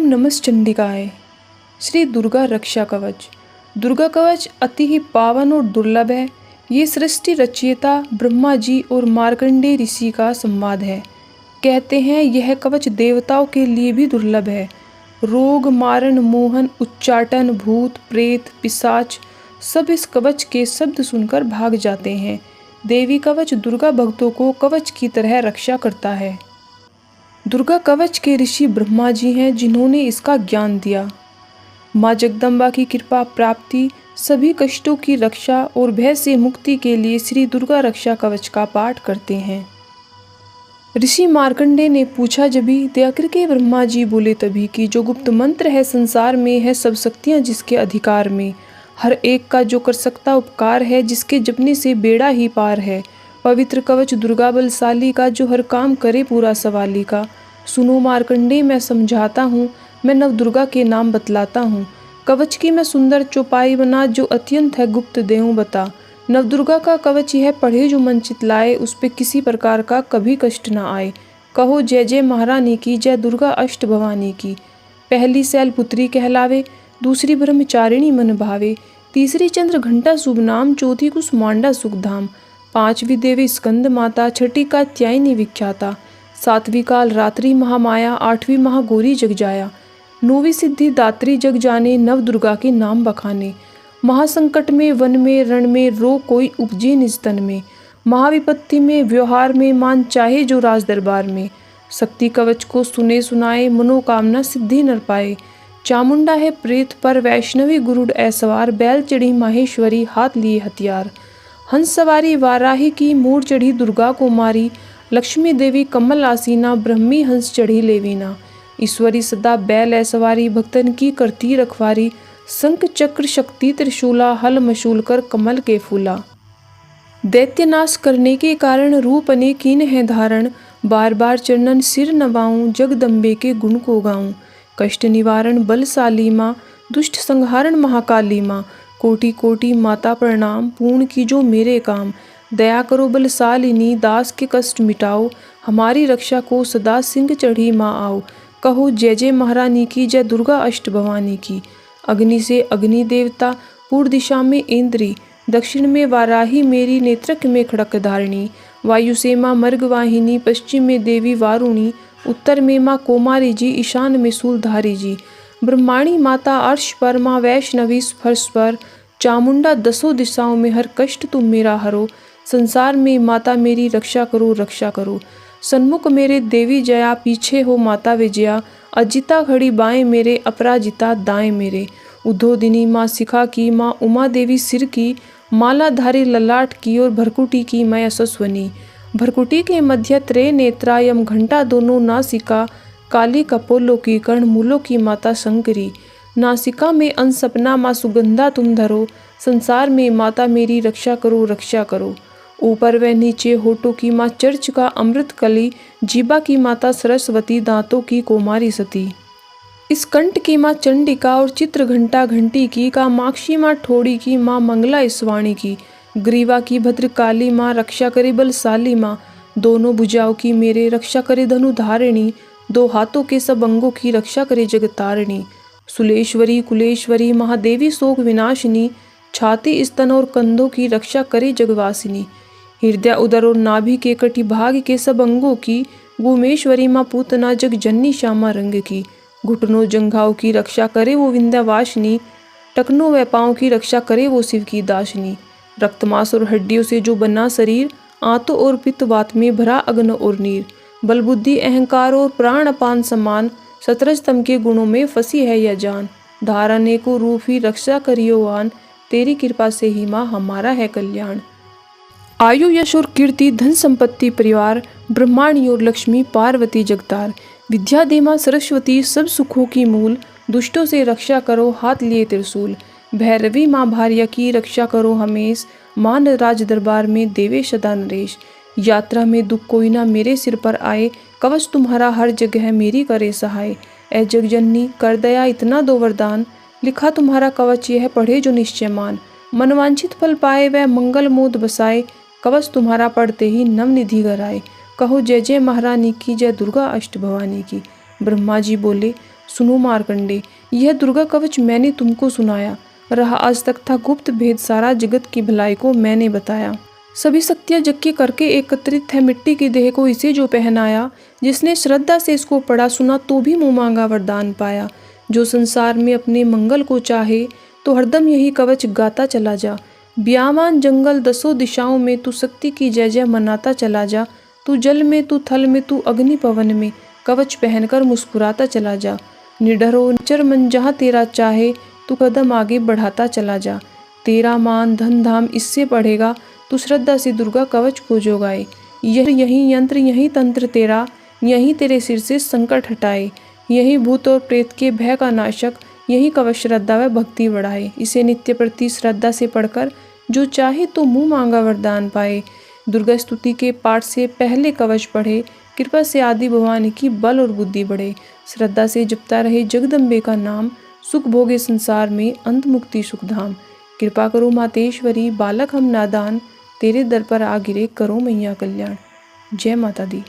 नमश्चंडिकाय। श्री दुर्गा रक्षा कवच। दुर्गा कवच अति ही पावन और दुर्लभ है। ये सृष्टि रचयिता ब्रह्मा जी और मार्कंडेय ऋषि का संवाद है। कहते हैं यह कवच देवताओं के लिए भी दुर्लभ है। रोग मारण मोहन उच्चाटन भूत प्रेत पिशाच सब इस कवच के शब्द सुनकर भाग जाते हैं। देवी कवच दुर्गा भक्तों को कवच की तरह रक्षा करता है। दुर्गा कवच के ऋषि ब्रह्मा जी हैं जिन्होंने इसका ज्ञान दिया। माँ जगदम्बा की कृपा प्राप्ति सभी कष्टों की रक्षा और भय से मुक्ति के लिए श्री दुर्गा रक्षा कवच का पाठ करते हैं। ऋषि मार्कंडेय ने पूछा जभी दया करके ब्रह्मा जी बोले तभी कि जो गुप्त मंत्र है संसार में है सब शक्तियाँ जिसके अधिकार में, हर एक का जो कर सकता उपकार है जिसके जपने से बेड़ा ही पार है। पवित्र कवच दुर्गा बलशाली का जो हर काम करे पूरा सवाली का। सुनो मार्कंडेय मैं समझाता हूँ, मैं नव दुर्गा के नाम बतलाता हूँ। कवच की मैं सुंदर चौपाई बना जो अत्यंत है गुप्त देहूँ बता। नव दुर्गा का कवच यह पढ़े जो मन चितलाए, उस पे किसी प्रकार का कभी कष्ट न आए। कहो जय जय महारानी की, जय दुर्गा अष्ट भवानी की। पहली शैलपुत्री कहलावे, दूसरी ब्रह्मचारिणी मन भावे, तीसरी चंद्र घंटा शुभ नाम, चौथी कुसुमांडा सुख धाम, पांचवी देवी स्कंद माता, छठी कात्यायनी विख्याता, सातवीं काल रात्रि महामाया, आठवीं महागौरी जगजाया, नौवीं सिद्धि दात्री जग जाने, नव दुर्गा के नाम बखाने। महासंकट में वन में रण में रो कोई उपजे निज तन में, महाविपत्ति में व्यवहार में मान चाहे जो राज दरबार में। शक्ति कवच को सुने सुनाए मनोकामना सिद्धि नर पाए। चामुंडा है प्रेत पर वैष्णवी गुरुड ऐसवार, बैल चढ़ी माहेश्वरी हाथ लिए हथियार। हंस सवारी वाराही की मोर चढ़ी दुर्गा को मारी, लक्ष्मी देवी कमल आसीना ब्रह्मी हंस चढ़ी लेवीना। ईश्वरी सदा बैल ऐसवारी भक्तन की करती रखवारी, शंख चक्र शक्ति त्रिशूला हल मशूल कर कमल के फूला। दैत्य नाश करने के कारण रूप अनेक कीन है धारण, बार बार चरणन सिर नवाऊं जगदम्बे के गुण को गाऊं। कष्ट निवारण बलशाली माँ, दुष्ट संहारण महाकाली माँ, कोटि कोटि माता प्रणाम पूर्ण की जो मेरे काम। दया करो बलशालिनी दास के कष्ट मिटाओ, हमारी रक्षा को सदा सिंह चढ़ी माँ आओ। कहो जय जय महारानी की, जय दुर्गा अष्ट भवानी की। अग्नि से अग्नि देवता, पूर्व दिशा में इंद्री, दक्षिण में वाराही मेरी, नेत्रक में खड़क धारिणी, वायु से माँ मर्गवाहिनी, पश्चिम में देवी वारुणी, उत्तर में माँ कोमारी जी, ईशान में शूलधारी जी। ब्रह्माणी माता अर्श पर, माँ वैष्णवी स्पर्श पर, चामुंडा दसों दिशाओं में हर कष्ट तुम मेरा हरो। संसार में माता मेरी रक्षा करो रक्षा करो। सन्मुख मेरे देवी जया, पीछे हो माता विजया, अजिता खड़ी बाएं मेरे, अपराजिता दाएं मेरे। उद्योदिनी माँ शिखा की, माँ उमा देवी सिर की, मालाधारी ललाट की और भरकुटी की मैं यशस्वनी। भरकुटी के मध्य त्रे नेत्रा, यम घंटा दोनों नासिका, काली कपोलो की कर्ण मूलों की माता शंकरी। नासिका में अनसपना माँ सुगंधा तुम धरो, संसार में माता मेरी रक्षा करो रक्षा करो। ऊपर व नीचे होठों की माँ चर्च का अमृत कली, जीबा की माता सरस्वती, दांतों की कुमारी सती। इस कंठ की माँ चंडिका और चित्र घंटा घंटी की, कामाक्षी माँ ठोड़ी की, माँ मंगला इस्वाणी की। ग्रीवा की भद्रकाली माँ रक्षा करे बलशाली माँ, दोनों भुजाओं की मेरे रक्षा करे धनुधारिणी, दो हाथों के सब अंगों की रक्षा करे जगतारिणी। सुलेश्वरी कुलेश्वरी महादेवी शोक विनाशिनी, छाती स्तन और कंधों की रक्षा करे जगवासिनी। हृदय उदर और नाभि के कटि भाग के सब अंगों की, गोमेश्वरी माँ पूतना जगजननी श्यामा रंग की। घुटनों जंघाओं की रक्षा करे वो विंध्यवासिनी, टखनों व पाँव की रक्षा करे वो शिव की दासिनी। रक्तमांस और हड्डियों से जो बना शरीर, आंतों और पित्त वात में भरा अग्न और नीर। बल बुद्धि अहंकार और प्राण अपान समान, सतरजतम के गुणों में फंसी है यह जान। धारने को रूप ही रक्षा करियो वान, तेरी कृपा से ही माँ हमारा है कल्याण। आयु यश और कीर्ति धन संपत्ति परिवार, ब्रह्मांडी और लक्ष्मी पार्वती जगतार। विद्या दे माँ सरस्वती सब सुखों की मूल, दुष्टों से रक्षा करो हाथ लिए त्रिशूल। भैरवी माँ भार्या की रक्षा करो हमेश, मान राज दरबार में देवे सदा नरेश। यात्रा में दुख कोई ना मेरे सिर पर आए, कवच तुम्हारा हर जगह मेरी करे सहाय। ऐ जगजननी कर दया इतना दो वरदान, लिखा तुम्हारा कवच यह पढ़े जो निश्चय मान। मनवांछित फल पाए वह मंगल मोद बसाए, कवच तुम्हारा पढ़ते ही नवनिधि घर आए। कहो जय जय महारानी की, जय दुर्गा अष्ट भवानी की। ब्रह्मा जी बोले सुनो मार्कंडे, यह दुर्गा कवच मैंने तुमको सुनाया, रहा आज तक था गुप्त भेद, सारा जगत की भलाई को मैंने बताया। सभी शक्तियाँ यज्ञ करके एकत्रित है, मिट्टी की देह को इसे जो पहनाया, जिसने श्रद्धा से इसको पढ़ा सुना तो भी मुँह मांगा वरदान पाया। जो संसार में अपने मंगल को चाहे तो हरदम यही कवच गाता चला जा। ब्यामान जंगल दसों दिशाओं में तू शक्ति की जय जय मनाता चला जा। तू जल में, तू थल में, तू अग्नि पवन में, कवच पहनकर मुस्कुराता चला जा। निडर हो निचर मन जहाँ तेरा चाहे, तू कदम आगे बढ़ाता चला जा। तेरा मान धन धाम इससे बढ़ेगा, तू श्रद्धा से दुर्गा कवच को जो गाए। यही यंत्र यही तंत्र तेरा, यही तेरे सिर से संकट हटाए। यही भूत और प्रेत के भय का नाशक, यही कवच श्रद्धा व भक्ति बढ़ाए। इसे नित्य प्रति श्रद्धा से पढ़कर जो चाहे तो मुँह मांगा वरदान पाए। दुर्गा स्तुति के पाठ से पहले कवच पढ़े, कृपा से आदि भवानी की बल और बुद्धि बढ़े। श्रद्धा से जपता रहे जगदम्बे का नाम, सुख भोगे संसार में अंत मुक्ति सुखधाम। कृपा करो मातेश्वरी, बालक हम नादान, तेरे दर पर आ गिरे करो मैया कल्याण। जय माता दी।